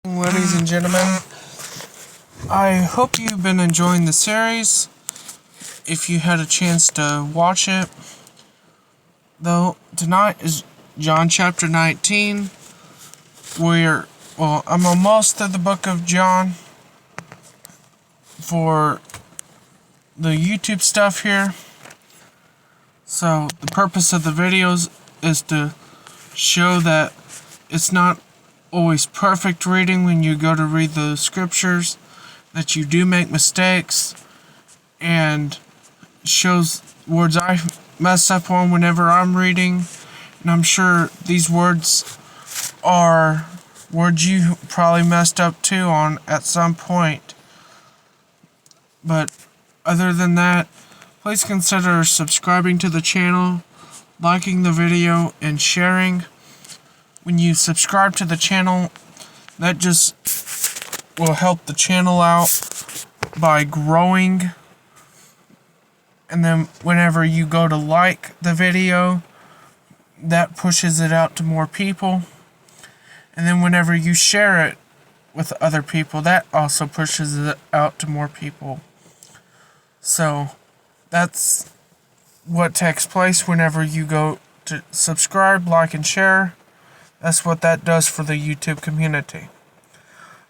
Ladies and gentlemen, I hope you've been enjoying the series. If you had a chance to watch it, though, tonight is John chapter 19. I'm almost through the book of John for the YouTube stuff here. So, the purpose of the videos is to show that it's not always perfect reading when you go to read the scriptures, that you do make mistakes, and shows words I mess up on whenever I'm reading. And I'm sure these words are words you probably messed up too on at some point. But other than that, please consider subscribing to the channel, liking the video, and sharing. When you subscribe to the channel, that just will help the channel out by growing. And then whenever you go to like the video, that pushes it out to more people. And then whenever you share it with other people, that also pushes it out to more people. So that's what takes place whenever you go to subscribe, like, and share. That's what that does for the YouTube community.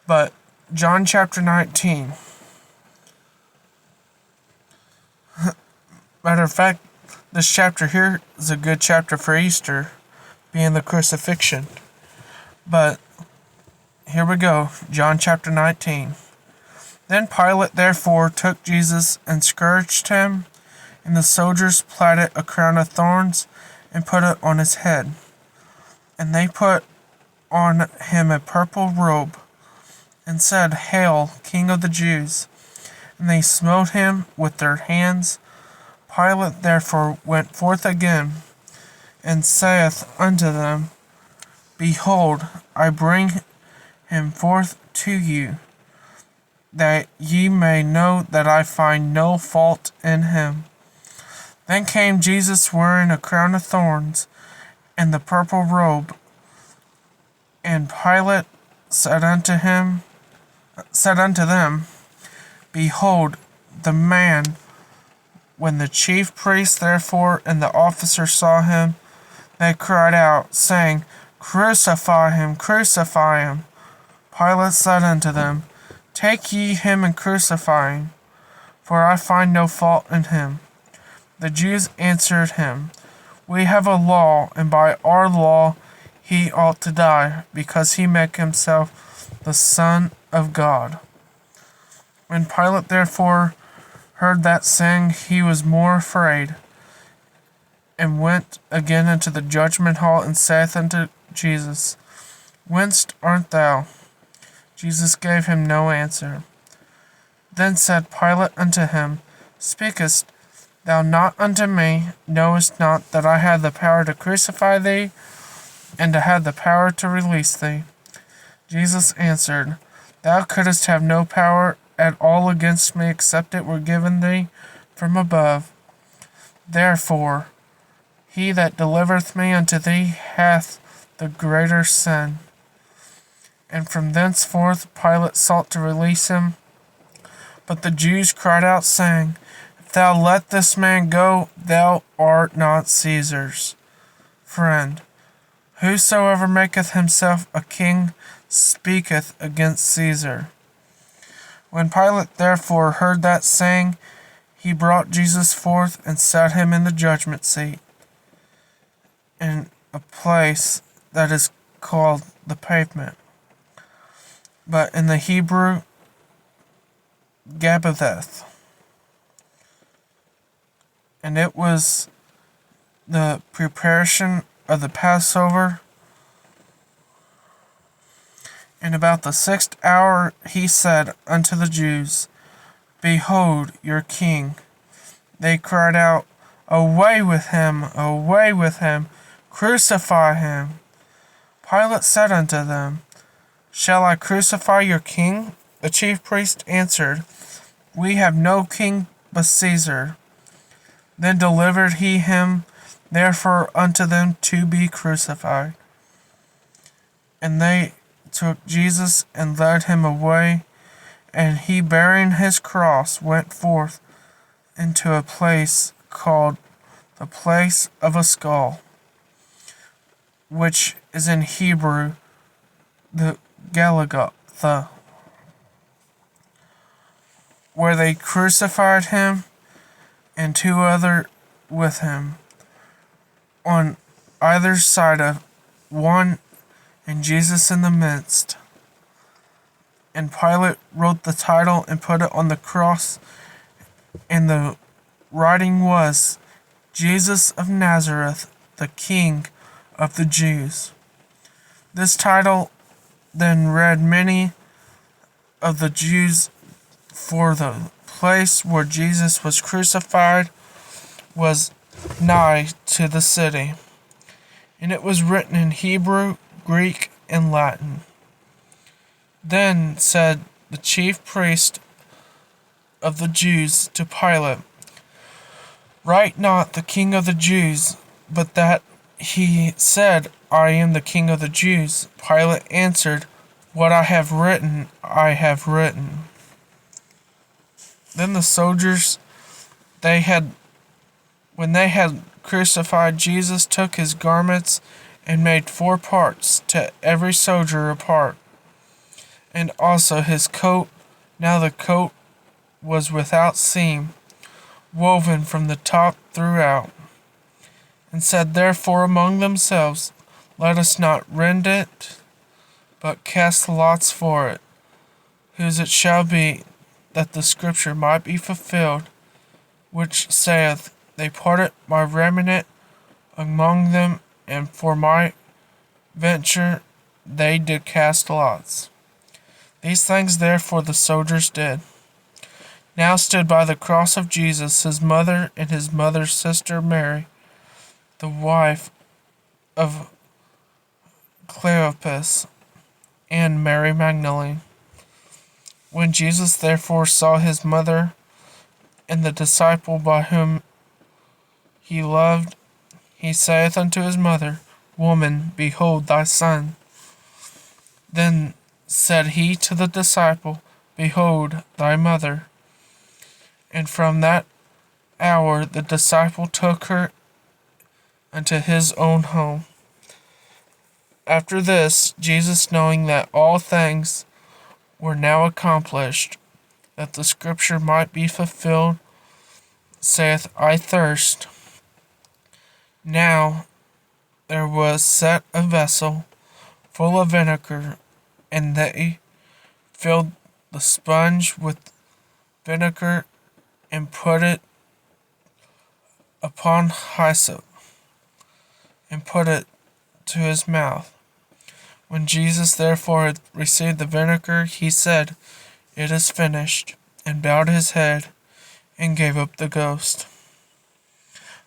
But John chapter 19. Matter of fact, this chapter here is a good chapter for Easter, being the crucifixion. But here we go, John chapter 19. Then Pilate therefore took Jesus and scourged him, and the soldiers plaited a crown of thorns and put it on his head. And they put on him a purple robe, and said, Hail, King of the Jews! And they smote him with their hands. Pilate therefore went forth again, and saith unto them, Behold, I bring him forth to you, that ye may know that I find no fault in him. Then came Jesus wearing a crown of thorns, and the purple robe. And Pilate said unto them, Behold the man. When the chief priests therefore and the officers saw him, they cried out, saying, Crucify him, crucify him. Pilate said unto them, Take ye him and crucify him, for I find no fault in him. The Jews answered him, We have a law, and by our law he ought to die, because he make himself the Son of God. When Pilate therefore heard that saying, he was more afraid, and went again into the judgment hall, and saith unto Jesus, Whence art thou? Jesus gave him no answer. Then said Pilate unto him, Speakest thou not unto me? Knowest not that I had the power to crucify thee, and to have the power to release thee? Jesus answered, Thou couldst have no power at all against me, except it were given thee from above. Therefore, he that delivereth me unto thee hath the greater sin. And from thenceforth Pilate sought to release him. But the Jews cried out, saying, If thou let this man go, thou art not Caesar's friend. Whosoever maketh himself a king speaketh against Caesar. When Pilate therefore heard that saying, he brought Jesus forth and set him in the judgment seat, in a place that is called the Pavement, but in the Hebrew, Gabbatheth. And it was the preparation of the Passover. And about the 6th hour he said unto the Jews, Behold your king. They cried out, Away with him, away with him, crucify him. Pilate said unto them, Shall I crucify your king? The chief priest answered, We have no king but Caesar. Then delivered he him therefore unto them to be crucified. And they took Jesus and led him away, and he, bearing his cross, went forth into a place called the place of a skull, which is in Hebrew the Golgotha, where they crucified him and two other with him, on either side of one, and Jesus in the midst. And Pilate wrote the title and put it on the cross, and the writing was, Jesus of Nazareth, the King of the Jews. This title then read many of the Jews, for the place where Jesus was crucified was nigh to the city, and it was written in Hebrew, Greek, and Latin. Then said the chief priest of the Jews to Pilate, Write not the King of the Jews, but that he said, I am the King of the Jews. Pilate answered, What I have written, I have written. Then the soldiers, when they had crucified Jesus, took his garments and made 4 parts, to every soldier a part, and also his coat. Now the coat was without seam, woven from the top throughout, and said therefore among themselves, Let us not rend it, but cast lots for it, whose it shall be, that the scripture might be fulfilled, which saith, They parted my remnant among them, and for my venture they did cast lots. These things therefore the soldiers did. Now stood by the cross of Jesus his mother and his mother's sister Mary, the wife of Cleopas, and Mary Magdalene. When Jesus therefore saw his mother and the disciple by whom he loved, he saith unto his mother, Woman, behold thy son. Then said he to the disciple, Behold thy mother. And from that hour the disciple took her unto his own home. After this, Jesus, knowing that all things were now accomplished, that the scripture might be fulfilled, saith, I thirst. Now there was set a vessel full of vinegar, and they filled the sponge with vinegar, and put it upon hyssop, and put it to his mouth. When Jesus therefore had received the vinegar, he said, It is finished, and bowed his head, and gave up the ghost.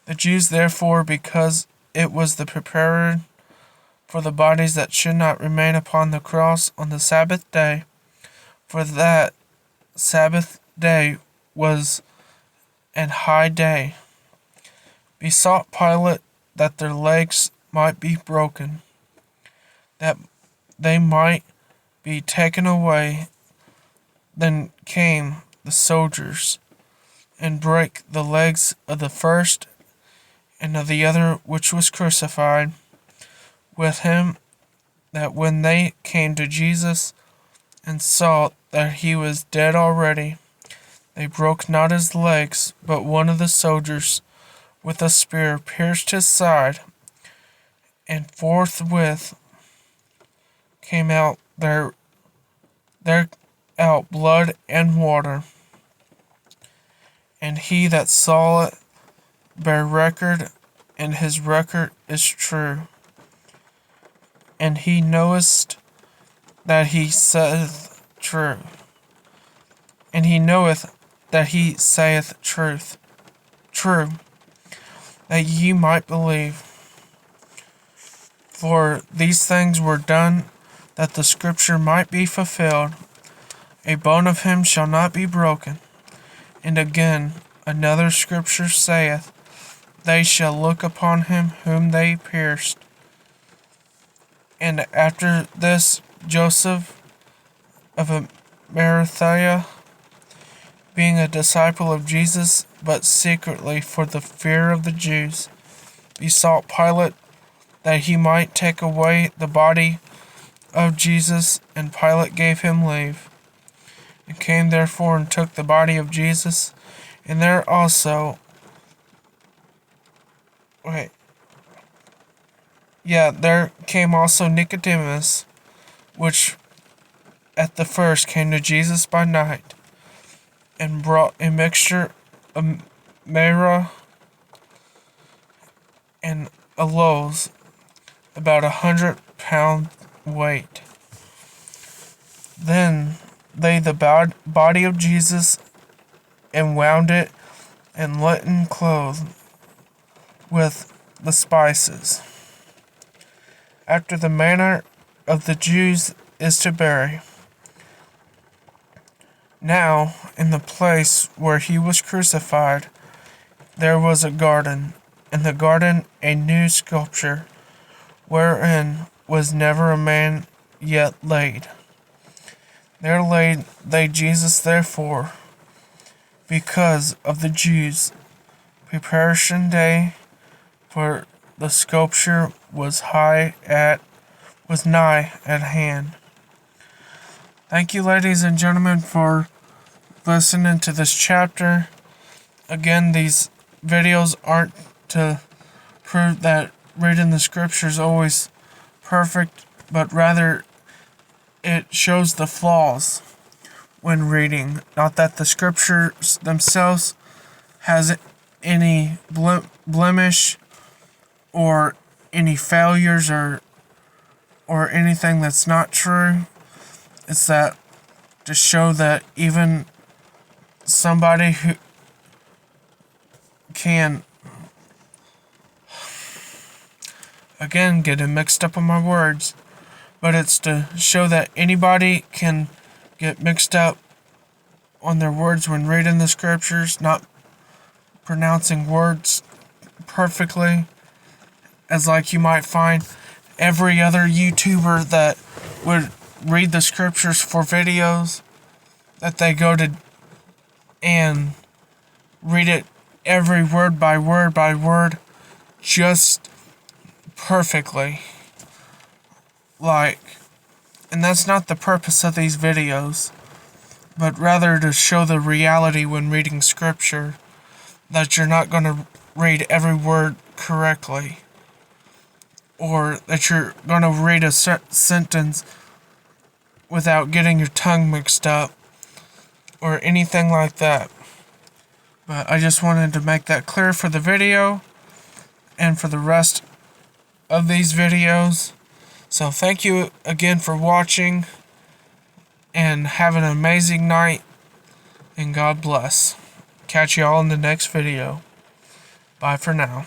The Jews therefore, because it was the prepared for the bodies that should not remain upon the cross on the Sabbath day, for that Sabbath day was an high day, besought Pilate that their legs might be broken, that they might be taken away. Then came the soldiers, and brake the legs of the first and of the other which was crucified with him, that when they came to Jesus and saw that he was dead already, they broke not his legs, but one of the soldiers with a spear pierced his side, and forthwith came out there out blood and water. And he that saw it bare record, and his record is true. And he knoweth that he saith true. And he knoweth that he saith truth. True, that ye might believe. For these things were done, that the scripture might be fulfilled. A bone of him shall not be broken. And again, another scripture saith, They shall look upon him whom they pierced. And after this, Joseph of Arimathea, being a disciple of Jesus, but secretly for the fear of the Jews, besought Pilate that he might take away the body of Jesus, and Pilate gave him leave. And came therefore and took the body of Jesus, and there came also Nicodemus, which at the first came to Jesus by night, and brought a mixture of myrrh and aloes, about 100 pounds weight. Then they the body of Jesus, and wound it in linen cloth with the spices, after the manner of the Jews is to bury. Now, in the place where he was crucified, there was a garden, in the garden a new sculpture, wherein was never a man yet laid. There laid they Jesus therefore, because of the Jews' preparation day, for the sculpture was nigh at hand. Thank you, ladies and gentlemen, for listening to this chapter. Again, these videos aren't to prove that reading the scripture is always perfect, but rather it shows the flaws when reading. Not that the scriptures themselves has any blemish or any failures or anything that's not true. It's that to show that even somebody who can, again, getting mixed up on my words, but it's to show that anybody can get mixed up on their words when reading the scriptures, not pronouncing words perfectly, as like you might find every other YouTuber that would read the scriptures for videos, that they go to and read it every word by word just perfectly. And that's not the purpose of these videos, but rather to show the reality when reading scripture, that you're not going to read every word correctly, or that you're going to read a sentence without getting your tongue mixed up, or anything like that. But I just wanted to make that clear for the video, and for the rest of these videos. So thank you again for watching, and have an amazing night, and God bless. Catch you all in the next video. Bye for now.